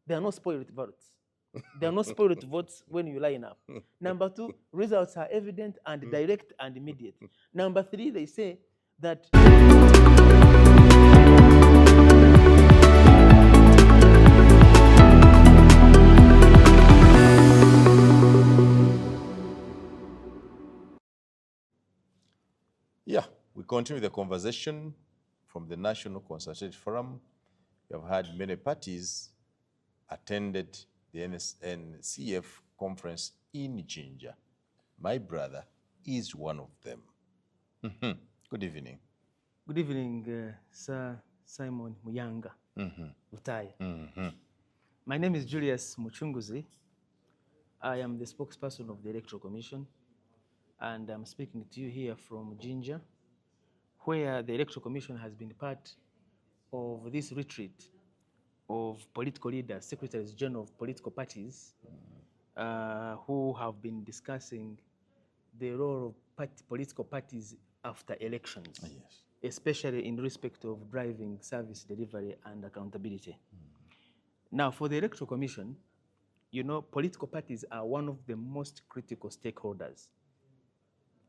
There are no spoiled votes. There are no spoiled votes when you line up. Number two, results are evident and direct and immediate. Number three, they say that Yeah, we continue the conversation from the National Consultative Forum. We have had many parties attended the NCF conference in Jinja. My brother is one of them. Good evening. good evening, Sir Simon Muyanga Utaya. My name is Julius Muchunguzi. I am the spokesperson of the Electoral Commission, and I'm speaking to you here from Jinja, where the Electoral Commission has been part of this retreat of political leaders, secretaries general of political parties, who have been discussing the role of political parties after elections, especially in respect of driving service delivery and accountability. Now, for the Electoral Commission, you know, political parties are one of the most critical stakeholders.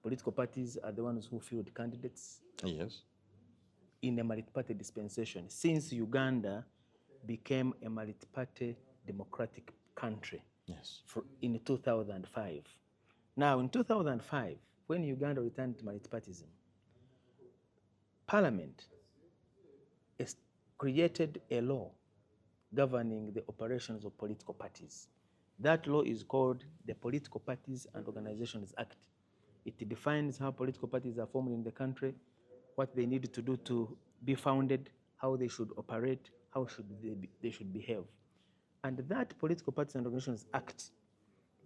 Political parties are the ones who field candidates in a multi-party dispensation since Uganda became a multi-party democratic country in 2005. Now, in 2005, when Uganda returned to multi-partyism, Parliament created a law governing the operations of political parties. That law is called the Political Parties and Organizations Act. It defines how political parties are formed in the country, what they need to do to be founded, how they should operate, how they should behave. And that Political Parties and Organizations Act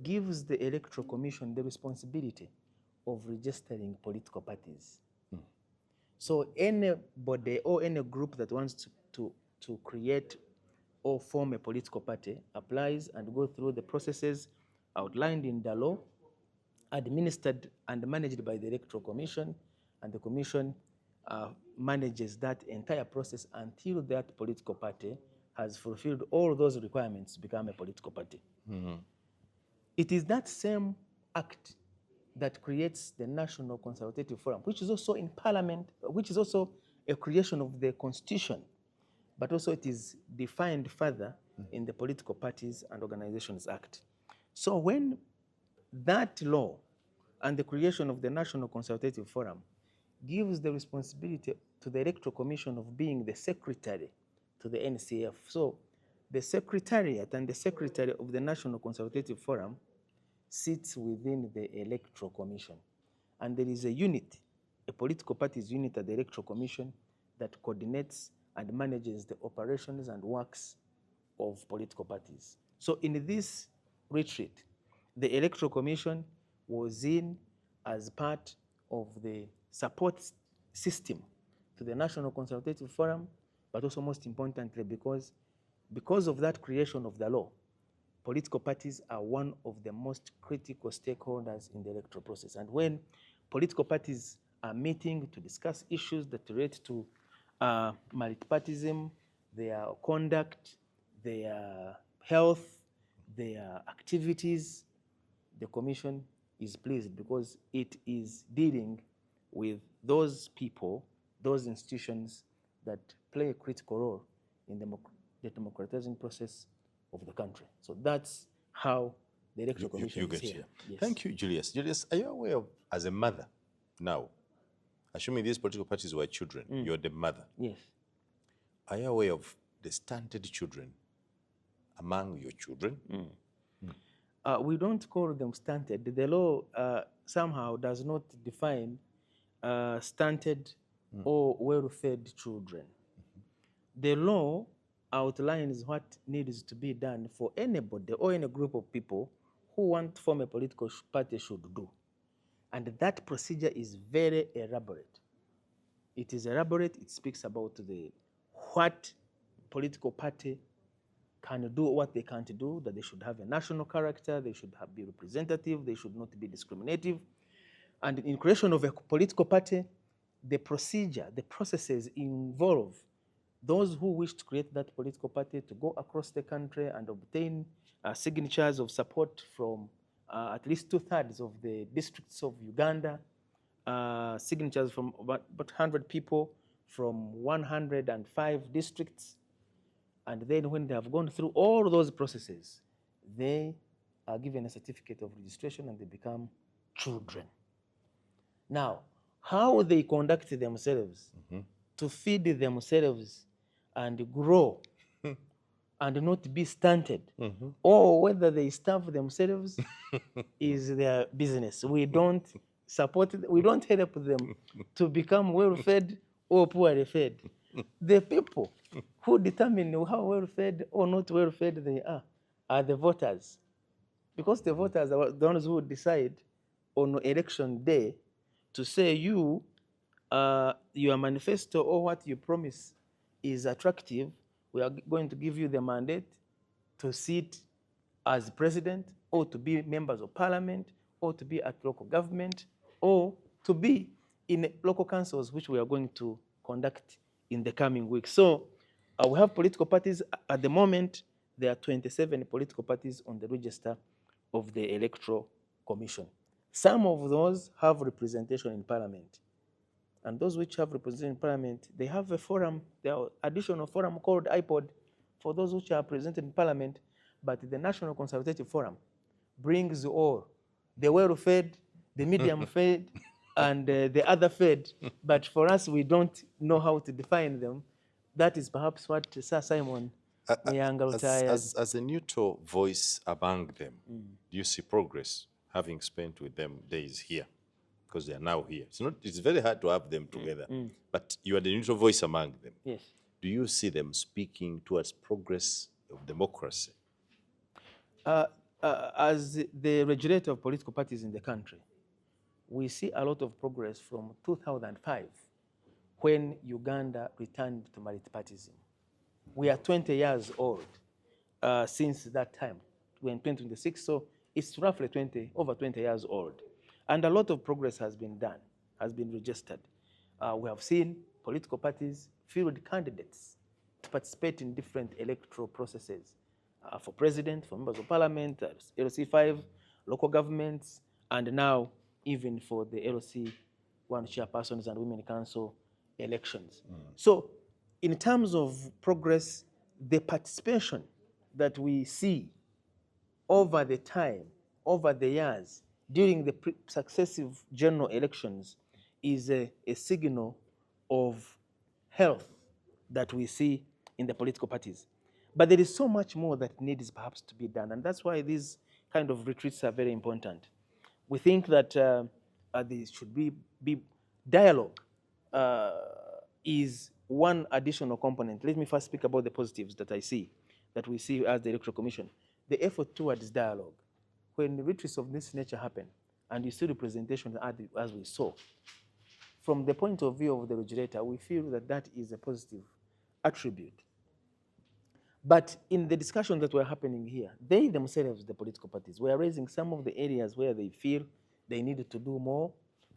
gives the Electoral Commission the responsibility of registering political parties. So anybody or any group that wants to create or form a political party applies and go through the processes outlined in the law, administered and managed by the Electoral Commission, and the Commission manages that entire process until that political party has fulfilled all those requirements to become a political party. It is that same act that creates the National Consultative Forum, which is also in Parliament, which is also a creation of the Constitution, but also it is defined further in the Political Parties and Organizations Act. So when that law and the creation of the National Consultative Forum gives the responsibility to the Electoral Commission of being the secretary to the NCF. So the Secretariat and the Secretary of the National Consultative Forum sits within the Electoral Commission. And there is a unit, a political parties unit at the Electoral Commission that coordinates and manages the operations and works of political parties. So in this retreat, the Electoral Commission was in as part of the support system to the National Consultative Forum, but also most importantly because of that creation of the law, political parties are one of the most critical stakeholders in the electoral process. And when political parties are meeting to discuss issues that relate to multipartyism, their conduct, their health, their activities, the Commission is pleased because it is dealing with those people, those institutions that play a critical role in the democratizing process of the country. So that's how the Electoral Commission is here. Yes. Thank you, Julius. Julius, are you aware of, as a mother now, assuming these political parties were children, you're the mother. Yes. Are you aware of the stunted children among your children? We don't call them stunted. The law somehow does not define stunted or well-fed children. The law outlines what needs to be done for anybody or any group of people who want to form a political party should do. And that procedure is very elaborate. It is elaborate. It speaks about what political party can do, what they can't do, that they should have a national character, they should be representative, they should not be discriminative. And in creation of a political party, the procedure, the processes involve those who wish to create that political party to go across the country and obtain signatures of support from at least 2/3 of the districts of Uganda, signatures from about 100 people from 105 districts. And then when they have gone through all those processes, they are given a certificate of registration and they become children. Now, how they conduct themselves to feed themselves and grow and not be stunted, or whether they starve themselves is their business. We don't support, we don't help them to become well-fed or poorly fed. The people who determine how well-fed or not well-fed they are the voters. Because the voters are the ones who decide on election day to say your manifesto or what you promise is attractive. We are going to give you the mandate to sit as president or to be members of parliament or to be at local government or to be in local councils, which we are going to conduct in the coming weeks. So we have political parties. At the moment, there are 27 political parties on the register of the Electoral Commission. Some of those have representation in parliament. And those which have representation in parliament, they have a forum, there are additional forum called IPOD for those which are represented in parliament, but the National Consultative Forum brings all, the well-fed, the medium-fed, and the other fed. But for us, we don't know how to define them. That is perhaps what Sir Simon as a neutral voice among them, do you see progress, having spent with them days here? Because they are now here. It's very hard to have them together. But you are the neutral voice among them. Yes. Do you see them speaking towards progress of democracy? As the regulator of political parties in the country, we see a lot of progress from 2005 when Uganda returned to multipartyism. We are 20 years old since that time. We're in 2026, so it's roughly over 20 years old. And a lot of progress has been done, has been registered. We have seen political parties field candidates to participate in different electoral processes for president, for members of parliament, LC5, local governments, and now even for the LC1 chairpersons and women council elections. So in terms of progress, the participation that we see over the time, over the years, during the successive general elections is a signal of health that we see in the political parties. But there is so much more that needs perhaps to be done, and that's why these kind of retreats are very important. We think that there should be dialogue is one additional component. Let me first speak about the positives that I see, that we see as the Electoral Commission. The effort towards dialogue. When retreats of this nature happen, and you see representation as we saw, from the point of view of the regulator, we feel that that is a positive attribute. But in the discussion that were happening here, they themselves, the political parties, were raising some of the areas where they feel they needed to do more,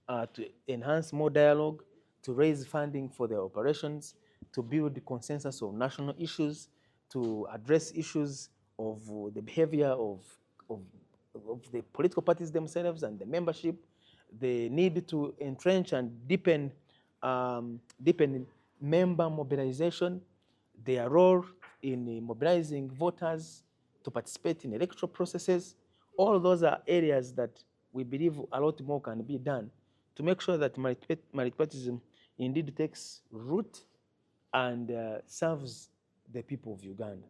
to enhance more dialogue, to raise funding for their operations, to build the consensus of national issues, to address issues of the behavior of the political parties themselves and the membership, the need to entrench and deepen member mobilization, their role in mobilizing voters to participate in electoral processes. All those are areas that we believe a lot more can be done to make sure that multipartyism indeed takes root and serves the people of Uganda.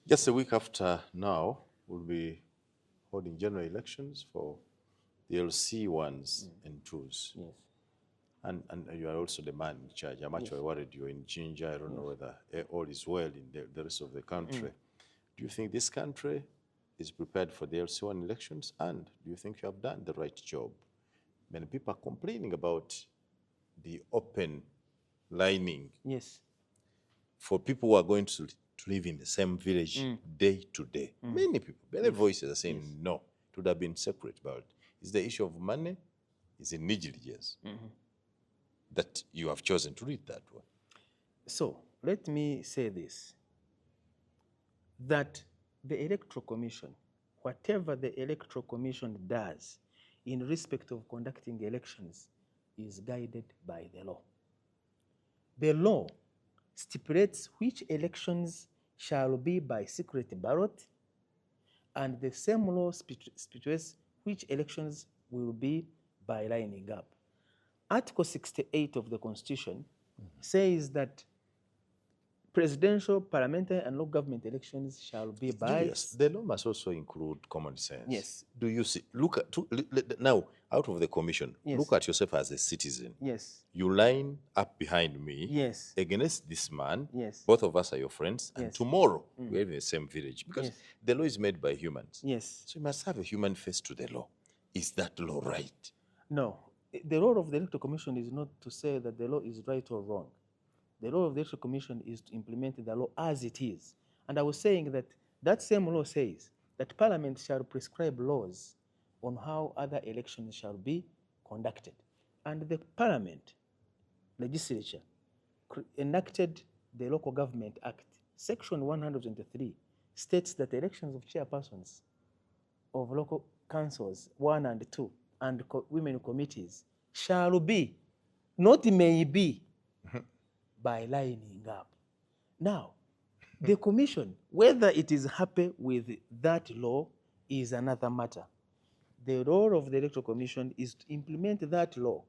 Just a week after now, we'll be holding general elections for the LC1s and 2s. Yes. And you are also the man in charge. I'm actually worried you're in Jinja. I don't know whether all is well in the rest of the country. Do you think this country is prepared for the LC1 elections? And do you think you have done the right job? Many people are complaining about the open lining. Yes. For people who are going to live in the same village day to day. Many people, many voices are saying no, it would have been separate. But it's the issue of money, it's a negligence that you have chosen to read that way. So let me say this, that the Electoral Commission, whatever the Electoral Commission does in respect of conducting elections is guided by the law. The law stipulates which elections shall be by secret ballot, and the same law stipulates which elections will be by lining up. Article 68 of the Constitution says that presidential, parliamentary, and local government elections shall be by... Julius, the law must also include common sense. Yes. Do you see? Look at now, out of the commission, Yes. look at yourself as a citizen. Yes. You line up behind me Yes. against this man. Yes. Both of us are your friends. And Yes. tomorrow, we're in the same village. Because Yes. the law is made by humans. Yes. So you must have a human face to the law. Is that law right? No. The role of the Electoral Commission is not to say that the law is right or wrong. The role of the Electoral Commission is to implement the law as it is. And I was saying that that same law says that Parliament shall prescribe laws on how other elections shall be conducted. And the Parliament, legislature, enacted the Local Government Act. Section 123 states that elections of chairpersons of local councils 1 and 2 and women committees shall be, not may be, by lining up. Now, the commission, whether it is happy with that law is another matter. The role of the Electoral Commission is to implement that law.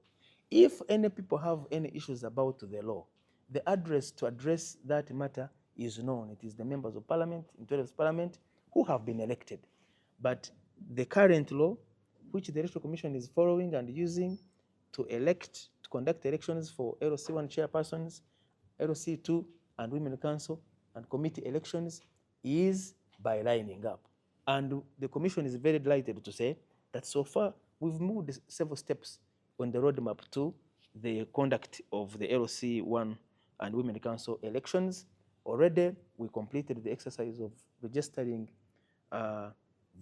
If any people have any issues about the law, the address to address that matter is known. It is the members of parliament, in parliament, who have been elected. But the current law, which the Electoral Commission is following and using to conduct elections for LC1 chairpersons, LC2 and Women Council and committee elections, is by lining up. And the Commission is very delighted to say that so far we've moved several steps on the roadmap to the conduct of the LC1 and Women Council elections. Already we completed the exercise of registering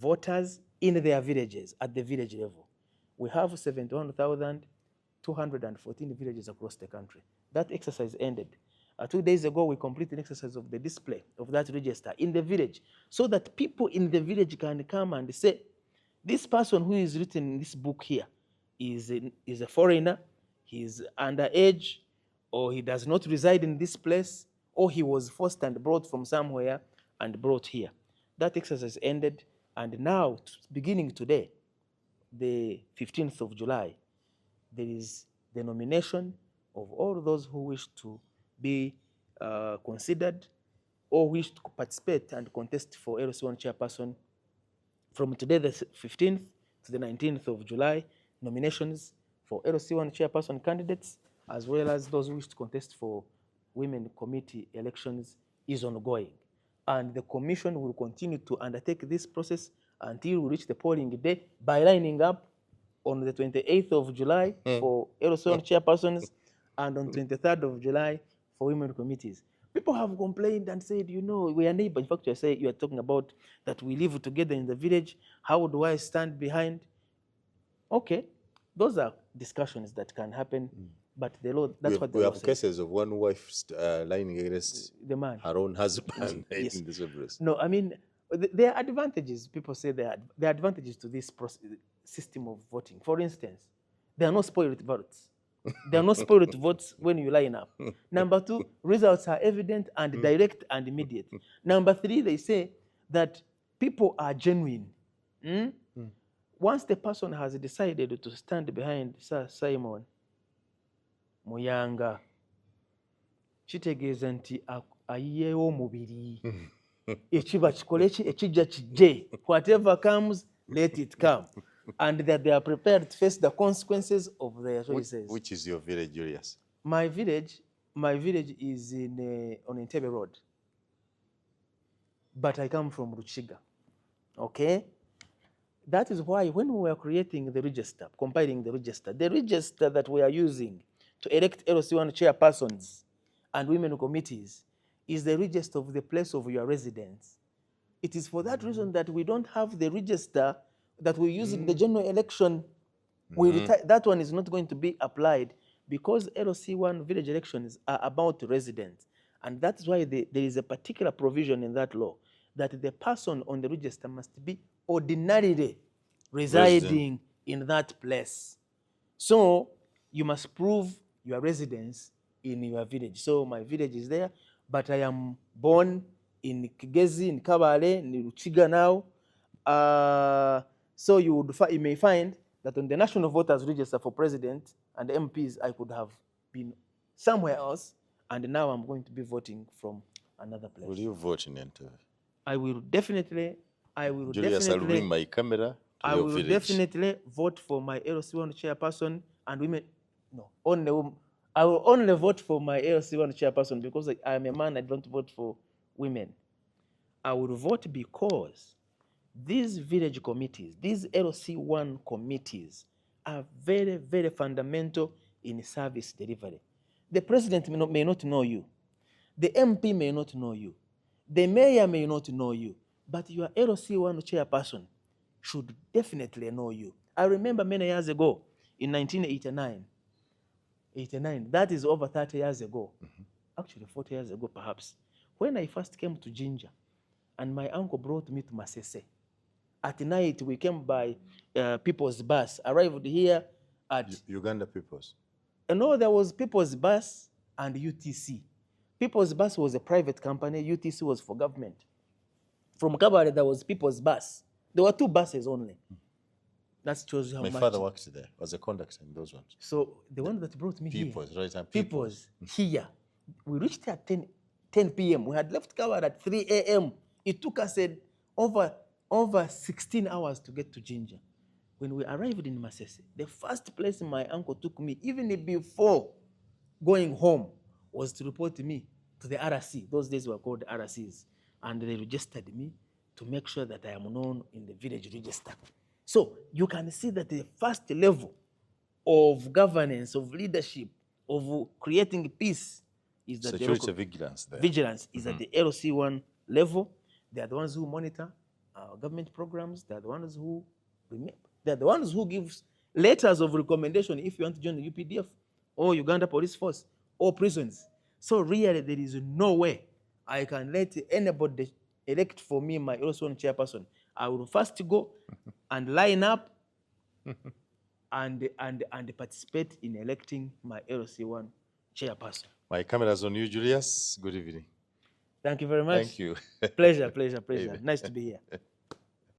voters in their villages at the village level. We have 71,214 villages across the country. That exercise ended. 2 days ago, we completed an exercise of the display of that register in the village so that people in the village can come and say, this person who is written in this book here is a foreigner, he is underage, or he does not reside in this place, or he was forced and brought from somewhere and brought here. That exercise ended, and now, beginning today, the 15th of July, there is the nomination of all those who wish to be considered or wish to participate and contest for LC1 chairperson. From today, the 15th to the 19th of July, nominations for LC1 chairperson candidates, as well as those who wish to contest for women committee elections, is ongoing. And the Commission will continue to undertake this process until we reach the polling day by lining up on the 28th of July for LC1 chairpersons and on 23rd of July for women committees. People have complained and said, you know, we are neighbors. In fact, you are talking about that we live together in the village. How do I stand behind? Okay, those are discussions that can happen, but the law, that's what the law says. We have cases of one wife lining against the man, her own husband. Yes. In this place. No, I mean, there are advantages. People say there are advantages to this system of voting. For instance, there are no spoiled votes. There are no spoiled votes when you line up. Number two, results are evident and direct and immediate. Number three, they say that people are genuine. Once the person has decided to stand behind Sir Simon Muyanga, kitegeeza nti ayiyeewo omubiri. Ekiba kikole ki ekijja kijje. Whatever comes, let it come. And that they are prepared to face the consequences of their choices. Which is your village, Julius? My village is on Ssentebe Road. But I come from Ruchiga. Okay? That is why when we were creating the register, compiling the register that we are using to elect LC1 chairpersons and women committees is the register of the place of your residence. It is for that reason that we don't have the register that we use in the general election. That one is not going to be applied because LC1 village elections are about residents. And that's why there is a particular provision in that law that the person on the register must be ordinarily residing in that place. So you must prove your residence in your village. So my village is there, but I am born in Kigezi, in Kabale, in Ruchiga now. So you may find that on the National Voters Register for President and MPs, I could have been somewhere else, and now I'm going to be voting from another place. Will you vote in Ssentebe? I will definitely. Julius, I'll bring my camera to your village. I will definitely vote for my LC1 chairperson and women. No, I will only vote for my LC1 chairperson because I am a man. I don't vote for women. I will vote because these village committees, these LC1 committees, are very, very fundamental in service delivery. The president may not know you. The MP may not know you. The mayor may not know you. But your LC1 chairperson should definitely know you. I remember many years ago, in 1989, that is over 30 years ago, actually 40 years ago perhaps, when I first came to Jinja, and my uncle brought me to Masese. At night, we came by People's Bus, arrived here at... Uganda People's? No, there was People's Bus and UTC. People's Bus was a private company, UTC was for government. From Kabale, there was People's Bus. There were 2 buses only. That shows how much. My father worked there, was a conductor in those ones. So the one that brought me People's, here. right? And People's here. We reached at 10 p.m. We had left Kabale at 3 a.m. It took us over 16 hours to get to Jinja. When we arrived in Masese, the first place my uncle took me, even before going home, was to report me to the RC. Those days were called RCs. And they registered me to make sure that I am known in the village register. So you can see that the first level of governance, of leadership, of creating peace is that security vigilance there. Vigilance is at the LC1 level. They are the ones who monitor government programs. They are the ones who give letters of recommendation if you want to join the UPDF or Uganda Police Force or prisons. So really, there is no way I can let anybody elect for me my LC1 chairperson. I will first go and line up and participate in electing my LC1 chairperson. My camera is on you, Julius. Good evening. Thank you very much. Thank you. Pleasure. Nice to be here.